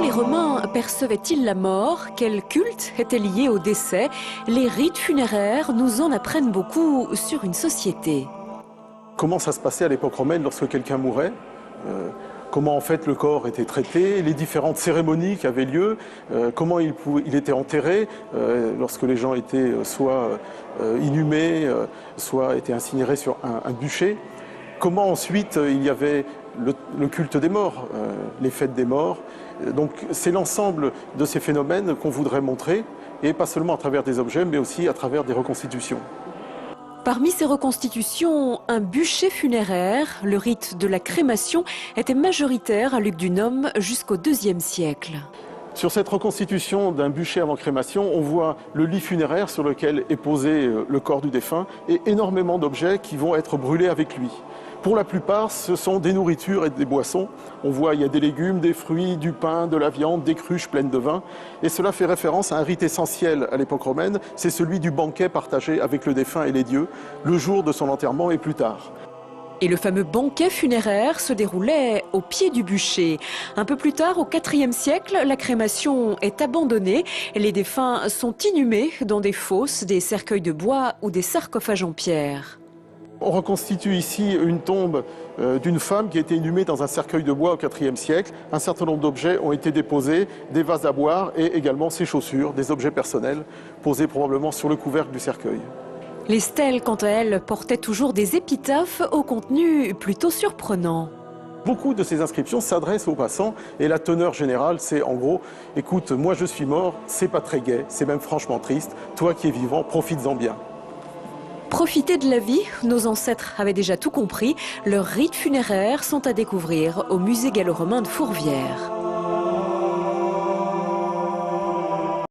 les Romains percevaient-ils la mort? Quel culte était lié au décès? Les rites funéraires nous en apprennent beaucoup sur une société. Comment ça se passait à l'époque romaine lorsque quelqu'un mourait? Comment en fait le corps était traité, les différentes cérémonies qui avaient lieu, comment il était enterré lorsque les gens étaient soit inhumés, soit étaient incinérés sur un bûcher. Comment ensuite il y avait le culte des morts, les fêtes des morts. Donc c'est l'ensemble de ces phénomènes qu'on voudrait montrer, et pas seulement à travers des objets, mais aussi à travers des reconstitutions. Parmi ces reconstitutions, un bûcher funéraire, le rite de la crémation, était majoritaire à Lugdunum jusqu'au IIe siècle. Sur cette reconstitution d'un bûcher avant crémation, on voit le lit funéraire sur lequel est posé le corps du défunt et énormément d'objets qui vont être brûlés avec lui. Pour la plupart, ce sont des nourritures et des boissons. On voit, il y a des légumes, des fruits, du pain, de la viande, des cruches pleines de vin. Et cela fait référence à un rite essentiel à l'époque romaine, c'est celui du banquet partagé avec le défunt et les dieux, le jour de son enterrement et plus tard. Et le fameux banquet funéraire se déroulait au pied du bûcher. Un peu plus tard, au IVe siècle, la crémation est abandonnée. Les défunts sont inhumés dans des fosses, des cercueils de bois ou des sarcophages en pierre. On reconstitue ici une tombe d'une femme qui a été inhumée dans un cercueil de bois au IVe siècle. Un certain nombre d'objets ont été déposés, des vases à boire et également ses chaussures, des objets personnels posés probablement sur le couvercle du cercueil. Les stèles, quant à elles, portaient toujours des épitaphes au contenu plutôt surprenant. Beaucoup de ces inscriptions s'adressent aux passants et la teneur générale, c'est en gros « Écoute, moi je suis mort, c'est pas très gai, c'est même franchement triste. Toi qui es vivant, profites-en bien. » Profiter de la vie, nos ancêtres avaient déjà tout compris. Leurs rites funéraires sont à découvrir au musée gallo-romain de Fourvière.